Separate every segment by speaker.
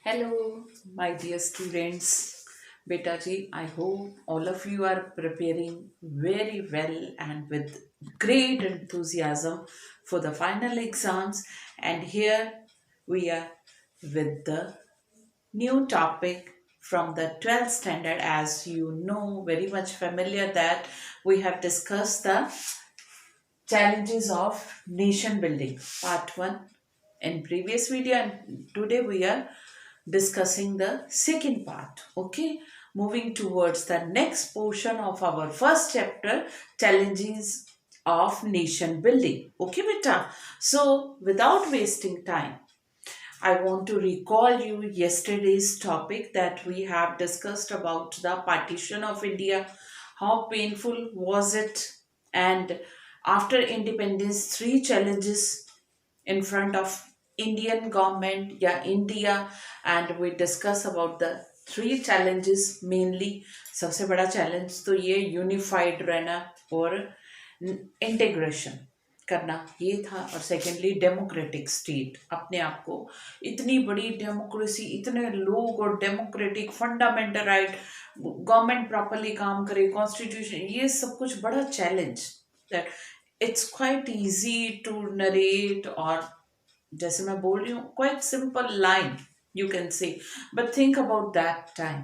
Speaker 1: Hello, my dear students. Beta ji, I hope all of you are preparing very well and with great enthusiasm for the final exams. And here we are with the new topic from the 12th standard. As you know, very much familiar that we have discussed the challenges of nation building, part 1 in previous video, and today we are discussing the second part. Okay, moving towards the next portion of our first chapter, challenges of nation building. Okay beta, so without wasting time, I want to recall you yesterday's topic that we have discussed about the partition of India. How painful was it? And after independence, three challenges in front of Indian government, yeah, India, and we discuss about the three challenges mainly. सबसे बड़ा challenge तो ये unified रहना और integration करना ये था, और सेकेंडली डेमोक्रेटिक स्टेट, अपने आप को इतनी बड़ी डेमोक्रेसी, इतने लोग और democratic fundamental right, government properly काम करे, कॉन्स्टिट्यूशन, ये सब कुछ बड़ा challenge that it's quite easy to narrate, और जैसे मैं बोल रही हूँ quite simple line you can say, but think about that time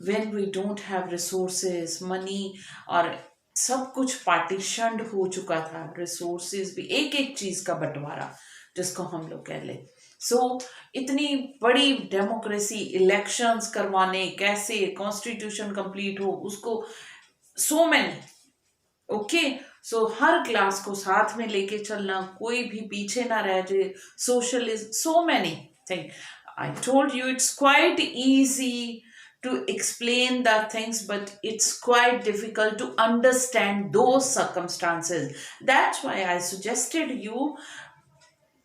Speaker 1: when we don't have resources money, और सब कुछ पार्टीशन्ड हो चुका था, रिसोर्सेज भी एक एक चीज का बंटवारा जिसको हम लोग कह ले। सो इतनी बड़ी डेमोक्रेसी, इलेक्शंस करवाने, कैसे कॉन्स्टिट्यूशन कंप्लीट हो उसको, सो मैनी, ओके, सो हर क्लास को साथ में लेके चलना, कोई भी पीछे ना रह जाए, socialism, so many thing. I told you it's quite easy to explain the things, but it's quite difficult to understand those circumstances. That's why I suggested you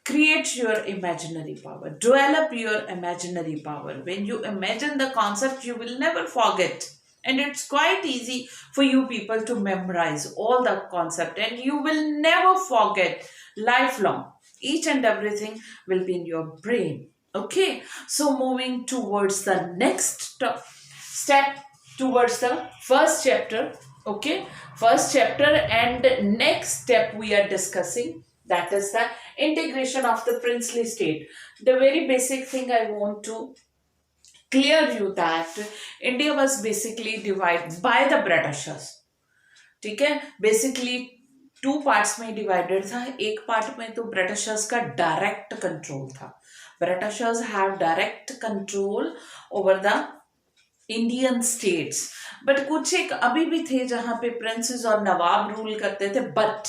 Speaker 1: create your imaginary power, develop your imaginary power. When you imagine the concept, you will never forget, and it's quite easy for you people to memorize all the concept, and you will never forget lifelong. Each and everything will be in your brain. Okay, so moving towards the next step, towards the first chapter. Okay, first chapter, and next step we are discussing, that is the integration of the princely state. The very basic thing I want to clear you that India was basically divided by the Britishers. ठीक है, basically two parts में divided था। एक part में तो Britishers का direct control था, Britishers have direct control over the Indian states, but कुछ एक अभी भी थे जहां पे प्रिंसेस और नवाब रूल करते थे, but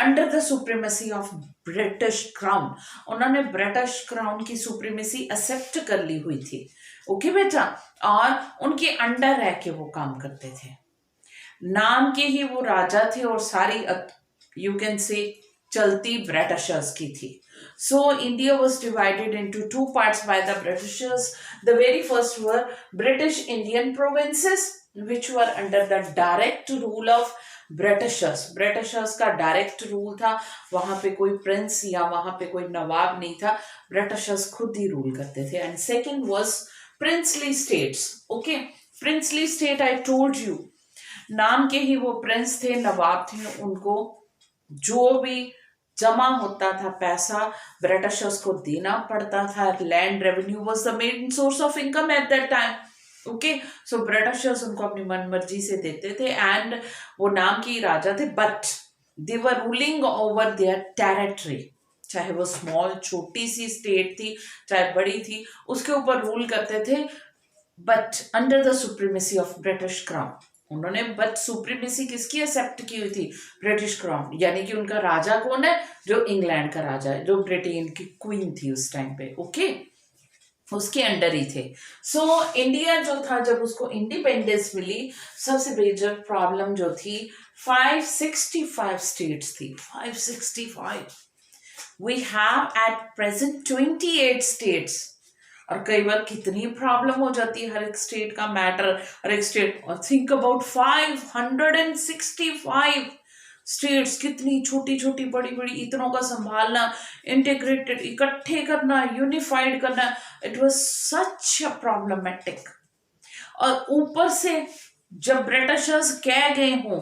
Speaker 1: under the supremacy of British crown. उन्होंने ब्रिटिश क्राउन की सुप्रीमेसी एक्सेप्ट कर ली हुई थी। ओके बेटा, और उनके अंडर रह के वो काम करते थे, नाम के ही वो राजा थे, और सारी यू कैन से चलती ब्रिटिशर्स की थी। So India was divided into two parts by the Britishers. The very first were British Indian provinces, which were under the direct rule of Britishers. Britishers का direct rule था, वहां पे कोई Prince या वहां पे कोई नवाब नहीं था, Britishers खुद ही रूल करते थे। And second was princely states. Okay, princely state I told you, नाम के ही वो प्रिंस थे, नवाब थे, उनको जो भी जमा होता था पैसा ब्रिटिशर्स को देना पड़ता था। Land revenue was the main source of income at that time. Okay, so Britishers उनको अपनी मनमर्जी से देते थे, एंड वो नाम के राजा थे, but they were ruling over their territory. चाहे वो स्मॉल छोटी सी स्टेट थी, चाहे बड़ी थी, उसके ऊपर रूल करते थे, but under the supremacy of British crown. उन्होंने बट सुप्रीमेसी किसकी एक्सेप्ट की हुई थी? ब्रिटिश क्राउन, यानी कि उनका राजा कौन है? जो इंग्लैंड का राजा है, जो ब्रिटेन की क्वीन थी उस टाइम पे। ओके, उसके अंडर ही थे। सो इंडिया जो था, जब उसको इंडिपेंडेंस मिली, सबसे मेजर प्रॉब्लम जो थी, 565 स्टेट्स थी, 565। We have at present 28 states, और कई बार कितनी प्रॉब्लम हो जाती है हर एक स्टेट का मैटर, हर एक स्टेट, और थिंक अबाउट 565 स्टेट्स कितनी छोटी छोटी बड़ी बड़ी, इतनों का संभालना, इंटीग्रेटेड, इकट्ठे करना, यूनिफाइड करना, it was such a problematic. और ऊपर से जब ब्रिटिशर्स कह गए हों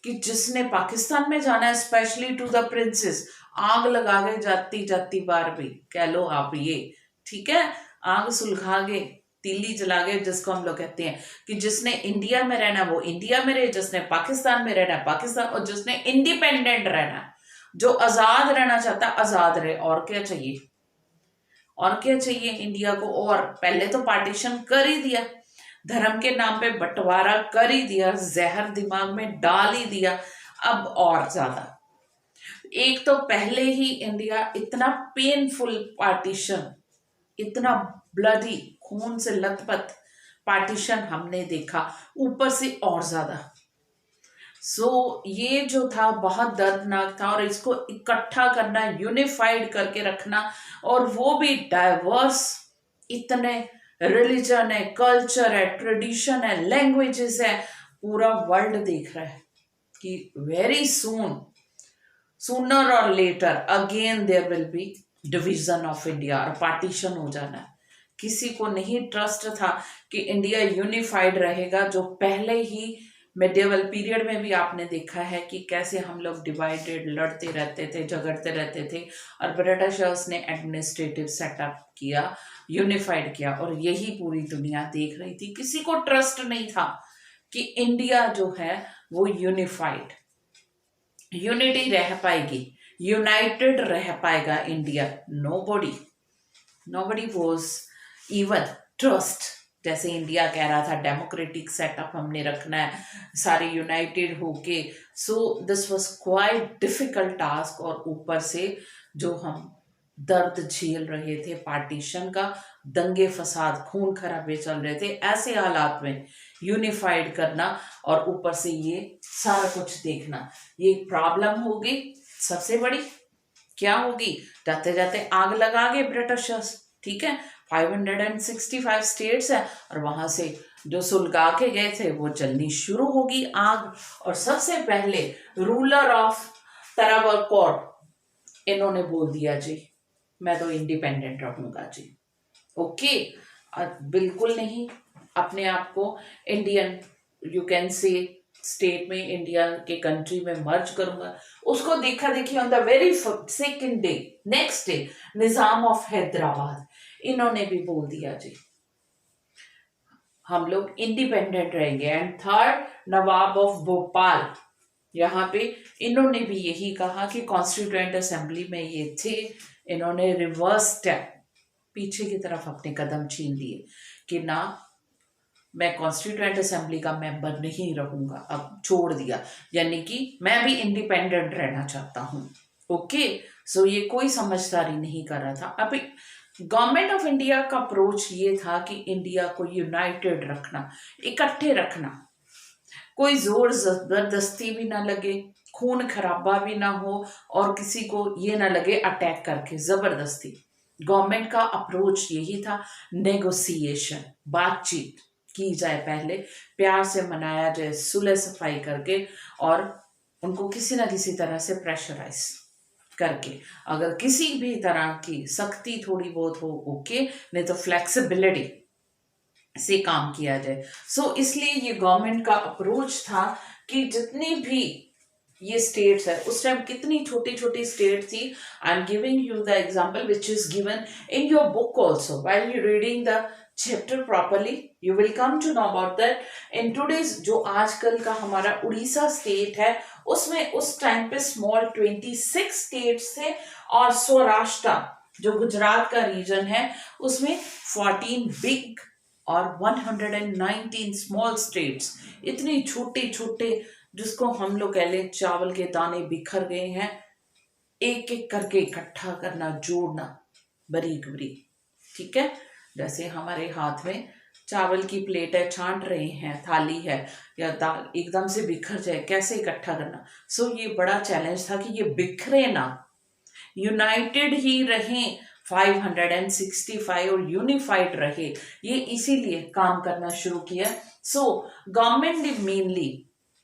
Speaker 1: कि जिसने पाकिस्तान में जाना है, स्पेशली टू द प्रिंसेस, आग लगा गए जाती जाती बार भी, कह लो आप ये, ठीक है, आग सुलगा गए, तीली जला गए, जिसको हम लोग कहते हैं कि जिसने इंडिया में रहना वो इंडिया में रहे, जिसने पाकिस्तान में रहना पाकिस्तान, और जिसने इंडिपेंडेंट रहना, जो आजाद रहना चाहता आजाद रहे। और क्या चाहिए, और क्या चाहिए इंडिया को? और पहले तो पार्टीशन कर ही दिया, धर्म के नाम पे बंटवारा कर ही दिया, जहर दिमाग में डाल ही दिया, अब और ज्यादा। एक तो पहले ही इंडिया इतना पेनफुल पार्टीशन, इतना ब्लडी, खून से लथपथ पार्टीशन हमने देखा, ऊपर से और ज्यादा। ये जो था बहुत दर्दनाक था, और इसको इकट्ठा करना, यूनिफाइड करके रखना, और वो भी डाइवर्स, इतने रिलीजन है, कल्चर है, ट्रेडिशन है, लैंग्वेजेस है, पूरा वर्ल्ड देख रहा है कि वेरी सून, सूनर और later again there will be division of India, और पार्टीशन हो जाना। किसी को नहीं ट्रस्ट था कि इंडिया यूनिफाइड रहेगा, जो पहले ही मेडिवल पीरियड में भी आपने देखा है कि कैसे हम लोग डिवाइडेड, लड़ते रहते थे, झगड़ते रहते थे, और ब्रिटिशर्स ने एडमिनिस्ट्रेटिव सेटअप किया, यूनिफाइड किया, और यही पूरी दुनिया देख रही थी। किसी को ट्रस्ट नहीं था कि इंडिया जो है वो यूनिफाइड, यूनिटी रह पाएगी, यूनाइटेड रह पाएगा India. Nobody was even trust, जैसे इंडिया कह रहा था डेमोक्रेटिक सेटअप हमने रखना है, सारे यूनाइटेड होके। So this was quite difficult task, और ऊपर से जो हम दर्द झेल रहे थे पार्टीशन का, दंगे फसाद, खून खराबे चल रहे थे, ऐसे हालात में यूनिफाइड करना, और ऊपर से ये सारा कुछ देखना, ये प्रॉब्लम होगी सबसे बड़ी। क्या होगी? जाते जाते आग लगा गए ब्रिटिशर्स, ठीक है, 565 स्टेट्स है, और वहां से जो सुलगा के गए थे वो जलनी शुरू होगी आग। और सबसे पहले रूलर ऑफ तरावरकोर, इन्होंने बोल दिया जी मैं तो इंडिपेंडेंट रहूंगा जी। ओके, बिल्कुल नहीं, अपने आप को इंडियन, यू कैन से स्टेट में, इंडिया के कंट्री में मर्ज करूंगा। उसको देखा देखी on the very second day, next day, Nizam of Hyderabad, इन्होंने भी बोल दिया जी हम लोग इंडिपेंडेंट रहेंगे। And third, Nawab of Bhopal, यहाँ पे इन्होंने भी यही कहा कि कॉन्स्टिट्यूएंट असेंबली में ये थे, इन्होंने रिवर्स स्टेप, पीछे की तरफ अपने कदम छीन लिए कि ना, मैं कॉन्स्टिट्यूएंट असेंबली का मेंबर नहीं रहूंगा, अब छोड़ दिया, यानी कि मैं भी इंडिपेंडेंट रहना चाहता हूं। ओके, सो ये कोई समझदारी नहीं कर रहा था। अभी गवर्नमेंट ऑफ इंडिया का अप्रोच ये था कि इंडिया को यूनाइटेड रखना, इकट्ठे रखना, कोई जोर जबरदस्ती भी ना लगे, खून खराबा भी ना हो, और किसी को ये ना लगे अटैक करके जबरदस्ती। गवर्नमेंट का अप्रोच यही था, नेगोशिएशन, बातचीत की जाए, पहले प्यार से मनाया जाए, सुलह सफाई करके, और उनको किसी ना किसी तरह से प्रेशराइज करके, अगर किसी भी तरह की सख्ती थोड़ी बहुत हो ओके, नहीं तो फ्लेक्सिबिलिटी से काम किया जाए। इसलिए ये गवर्नमेंट का अप्रोच था कि जितनी भी ये स्टेट्स है, उस टाइम कितनी छोटी छोटी स्टेट थी। I am giving you the example which is given in your book also, while you reading the chapter properly you will come to know about that. In today's जो आजकल का हमारा उड़ीसा स्टेट है, उसमें उस टाइम पे small 26 states थे, और सौराष्ट्र जो गुजरात का रीजन है उसमें 14 बिग और 119 स्मॉल स्टेट्स, इतनी छोटे छोटे, जिसको हम लोग कह लें चावल के दाने बिखर गए हैं, एक एक करके इकट्ठा करना, जोड़ना, बारीक बारीक, ठीक है, जैसे हमारे हाथ में चावल की प्लेट है, छांट रहे हैं, थाली है, या दाल एकदम से बिखर जाए, कैसे इकट्ठा करना। ये बड़ा चैलेंज था कि ये बिखरे ना, यूनाइटेड ही रहें, 565 और यूनिफाइड रहे, ये इसीलिए काम करना शुरू किया। गवर्नमेंट ने मेनली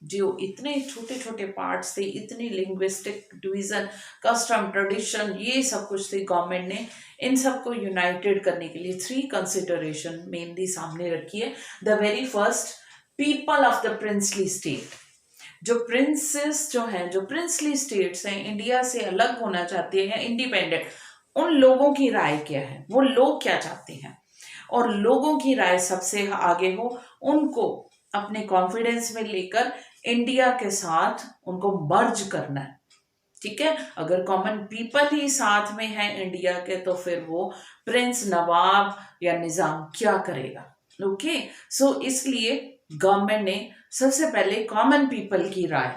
Speaker 1: जो इतने छोटे छोटे पार्ट्स थे, इतनी लिंग्विस्टिक डिवीजन, कस्टम, ट्रेडिशन, ये सब कुछ थी, गवर्नमेंट ने इन सबको यूनाइटेड करने के लिए 3 कंसिडरेशन मेनली सामने रखी है। The very first, people of the princely state. जो प्रिंसेस जो हैं, जो प्रिंसली स्टेट्स हैं, इंडिया से अलग होना चाहते हैं, इंडिपेंडेंट, उन लोगों की राय क्या है, वो लोग क्या चाहते हैं, और लोगों की राय सबसे आगे हो, उनको अपने कॉन्फिडेंस में लेकर इंडिया के साथ उनको मर्ज करना है। ठीक है, अगर कॉमन पीपल ही साथ में है इंडिया के, तो फिर वो प्रिंस, नवाब या निजाम क्या करेगा। ओके, सो इसलिए गवर्नमेंट ने सबसे पहले कॉमन पीपल की राय,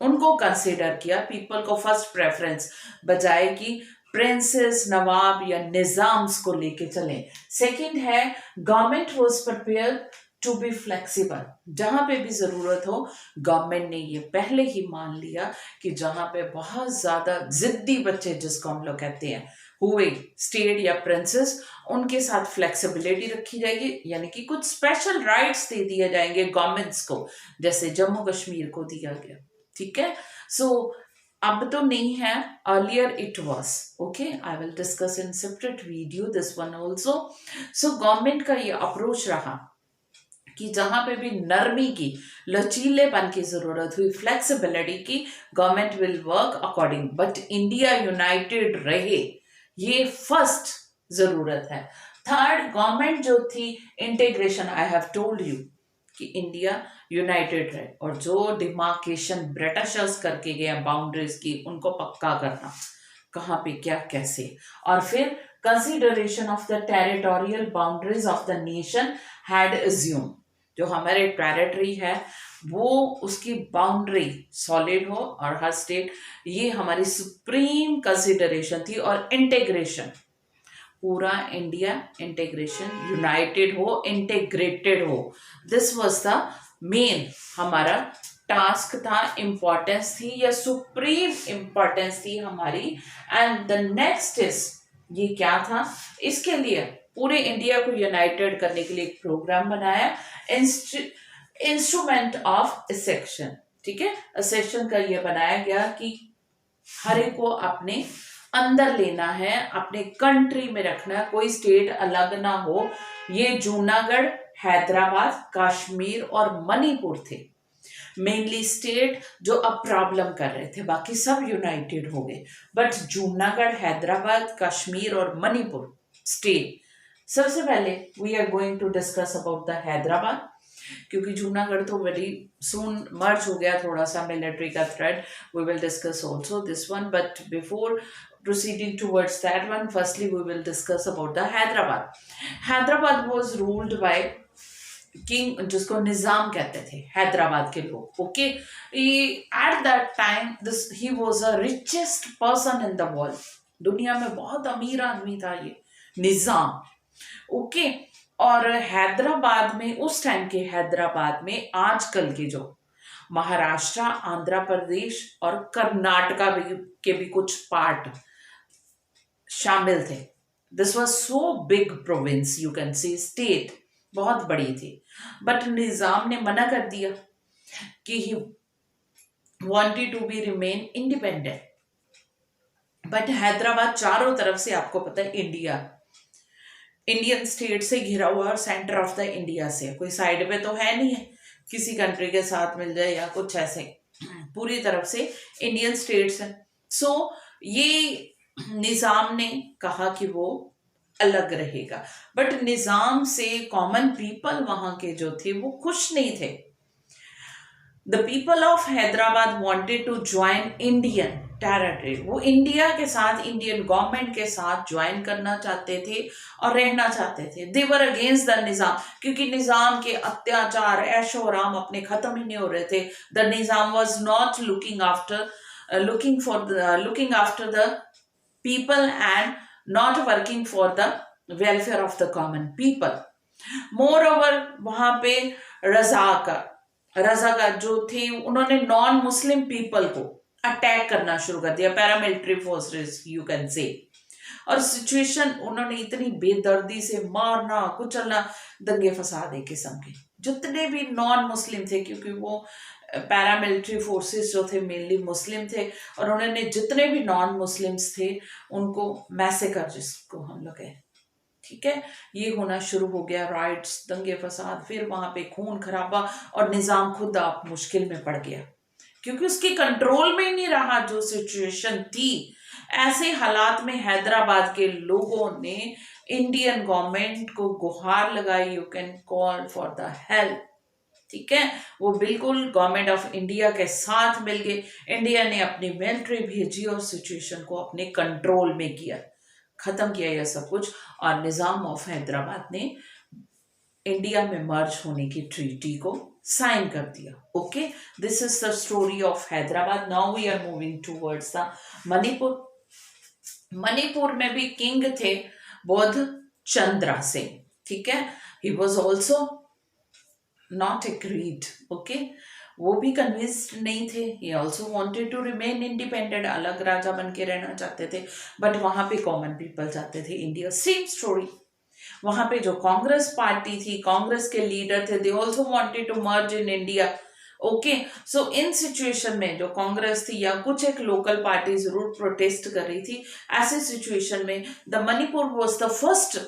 Speaker 1: उनको कंसिडर किया, पीपल को फर्स्ट प्रेफरेंस, बजाय कि प्रिंसेस, नवाब या निजाम्स को लेके चले। सेकंड है, government was prepare to be flexible. जहां पे भी जरूरत हो, गवर्नमेंट ने ये पहले ही मान लिया कि जहां पे बहुत ज्यादा जिद्दी बच्चे, जिसको हम लोग कहते हैं, हुए स्टेट या प्रिंसेस, उनके साथ फ्लेक्सिबिलिटी रखी जाएगी, यानी कि कुछ स्पेशल राइट्स दे दिए जाएंगे गवर्नमेंट्स को, जैसे जम्मू कश्मीर को दिया गया। ठीक है, सो अब तो नहीं है, earlier it was. Okay, I will discuss in separate video this one also. So government का ये अप्रोच रहा कि जहां पे भी नरमी की, लचीलेपन की जरूरत हुई, फ्लेक्सिबिलिटी की, government will work according, but India United रहे, ये फर्स्ट जरूरत है। थर्ड, गवर्नमेंट जो थी, integration, I have told you कि इंडिया यूनाइटेड रहे, और जो डिमार्केशन ब्रिटिशर्स करके गए बाउंड्रीज की, उनको पक्का करना, कहाँ पे क्या कैसे, और फिर consideration of the territorial boundaries of the nation had assume, जो हमारे टेरिटरी है वो उसकी बाउंड्री सॉलिड हो, और हर स्टेट, ये हमारी सुप्रीम कंसिडरेशन थी। और इंटीग्रेशन, पूरा इंडिया इंटीग्रेशन, यूनाइटेड हो, इंटीग्रेटेड हो, दिस वाज द मेन हमारा टास्क था, इंपॉर्टेंस थी, या सुप्रीम इंपॉर्टेंस थी हमारी। एंड द नेक्स्ट इज, ये क्या था, इसके लिए पूरे इंडिया को यूनाइटेड करने के लिए एक प्रोग्राम बनाया, इंस्ट्रूमेंट ऑफ असेक्शन। ठीक है, असेक्शन का ये बनाया गया कि हर एक को अपने अंदर लेना है, अपने कंट्री में रखना है, कोई स्टेट अलग ना हो। ये जूनागढ़, हैदराबाद, कश्मीर और मणिपुर थे मेनली स्टेट जो अब प्रॉब्लम कर रहे थे, बाकी सब यूनाइटेड हो गए, बट जूनागढ़, हैदराबाद, कश्मीर और मणिपुर स्टेट। सबसे पहले we are going to discuss about the Hyderabad, क्योंकि जूनागढ़ तो वेरी सून मर्ज हो गया, थोड़ा सा मिलिट्री का threat, we will discuss also this one, but before proceeding towards that one, firstly we will discuss about the Hyderabad. Hyderabad was ruled by king, जिसको निजाम कहते थे हैदराबाद के लोग। Okay, at that time this he was a richest person in the world, दुनिया में बहुत अमीर आदमी था ये निजाम। ओके, और हैदराबाद में, उस टाइम के हैदराबाद में आजकल के जो महाराष्ट्र, आंध्र प्रदेश और कर्नाटका के भी कुछ पार्ट शामिल थे। This was so big province, you can see state, बहुत बड़ी थी, बट निजाम ने मना कर दिया कि he wanted to be remain independent. But Hyderabad चारों तरफ से, आपको पता है, इंडियन स्टेट से घिरा हुआ, और सेंटर ऑफ द इंडिया से, कोई साइड पे तो है नहीं है किसी कंट्री के साथ मिल जाए या कुछ ऐसे, पूरी तरफ से इंडियन स्टेट्स है। सो ये निजाम ने कहा कि वो अलग रहेगा, बट निजाम से कॉमन पीपल वहां के जो थे वो खुश नहीं थे। The people of Hyderabad wanted to join Indian territory, वो इंडिया के साथ, इंडियन गवर्नमेंट के साथ ज्वाइन करना चाहते थे और रहना चाहते थे। दे वर अगेंस्ट द निजाम, क्योंकि निजाम के अत्याचार, ऐशो आराम अपने खत्म ही नहीं हो रहे थे। The Nizam was not looking after the people and not working for the welfare of the common people. More over वहां पे रजाका जो थे, उन्होंने नॉन मुस्लिम पीपल को अटैक करना शुरू कर दिया, पैरामिलिट्री फोर्सेस यू कैन से। और सिचुएशन उन्होंने इतनी बेदर्दी से मारना, कुचलना, दंगे फसाद एक किस्म के, जितने भी नॉन मुस्लिम थे, क्योंकि वो पैरामिलिट्री फोर्सेस जो थे मेनली मुस्लिम थे, और उन्होंने जितने भी नॉन मुस्लिम्स थे उनको मैसेकर, जिसको हम लोग कहें, ठीक है, ये होना शुरू हो गया, राइट्स, दंगे फसाद, फिर वहां पे खून खराबा, और निजाम खुद आप मुश्किल में पड़ गया क्योंकि उसके कंट्रोल में ही नहीं रहा जो सिचुएशन थी। ऐसे हालात में हैदराबाद के लोगों ने इंडियन गवर्नमेंट को गुहार लगाई, you can call for the help, ठीक है। वो बिल्कुल गवर्नमेंट ऑफ इंडिया के साथ मिल गए, इंडिया ने अपनी मिलिट्री भेजी और सिचुएशन को अपने कंट्रोल में किया, खत्म किया यह सब कुछ, और निजाम ऑफ हैदराबाद ने इंडिया में मर्ज होने की ट्रीटी को साइन कर दिया। Okay, this is the story of Hyderabad. Now we are moving towards the Manipur. Manipur में भी किंग थे बौद्ध चंद्रा सिंह, ठीक है। He was also not agreed, okay, वो भी कन्विंस्ड नहीं थे, he also wanted to remain independent, अलग राजा बन के रहना चाहते थे, बट वहां पे कॉमन पीपल चाहते थे इंडिया। सेम स्टोरी, वहां पे जो कांग्रेस पार्टी थी, कांग्रेस के लीडर थे, they also wanted to merge in India. Okay, so in situation में जो कांग्रेस थी या कुछ एक लोकल पार्टी जरूर प्रोटेस्ट कर रही थी, ऐसे सिचुएशन में the Manipur was the first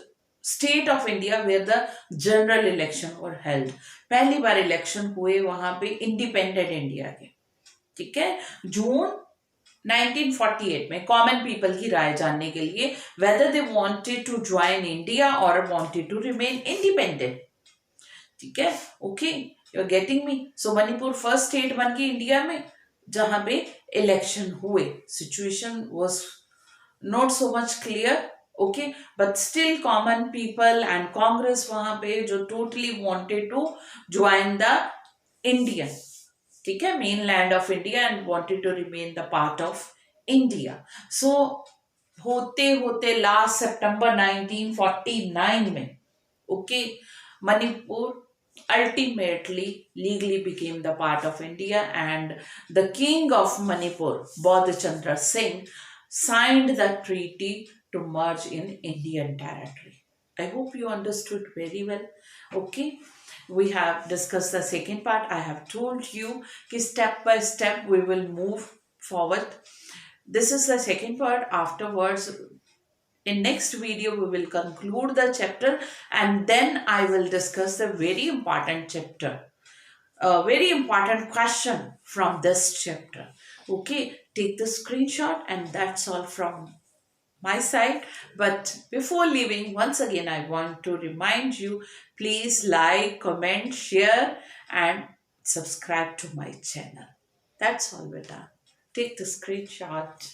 Speaker 1: state of India where the general election were held. पहली बार इलेक्शन हुए वहां पे इंडिपेंडेंट इंडिया के, ठीक है, जून 1948 में, कॉमन पीपल की राय जानने के लिए whether they wanted to join India और वांटेड टू रिमेन इंडिपेंडेंट, ठीक है। Okay, you are getting me. So Manipur first state बन गई इंडिया में जहां पे इलेक्शन हुए। Situation was not so much clear, okay, but still common people and Congress वहां पे जो totally wanted to join the Indian, ठीक है, mainland of India and wanted to remain the part of India. सो होते होते last सितंबर 1949 में, okay, Manipur ultimately legally became the part of India, and the king of Manipur, Bodh Chandra Singh, signed the treaty to merge in Indian territory. I hope you understood very well. Okay, we have discussed the second part. I have told you that step by step we will move forward. This is the second part. Afterwards, in next video we will conclude the chapter, and then I will discuss the very important chapter, a very important question from this chapter. Okay, take the screenshot, and that's all from my side. But before leaving, once again I want to remind you, please like, comment, share and subscribe to my channel. That's all, beta. Take the screenshot.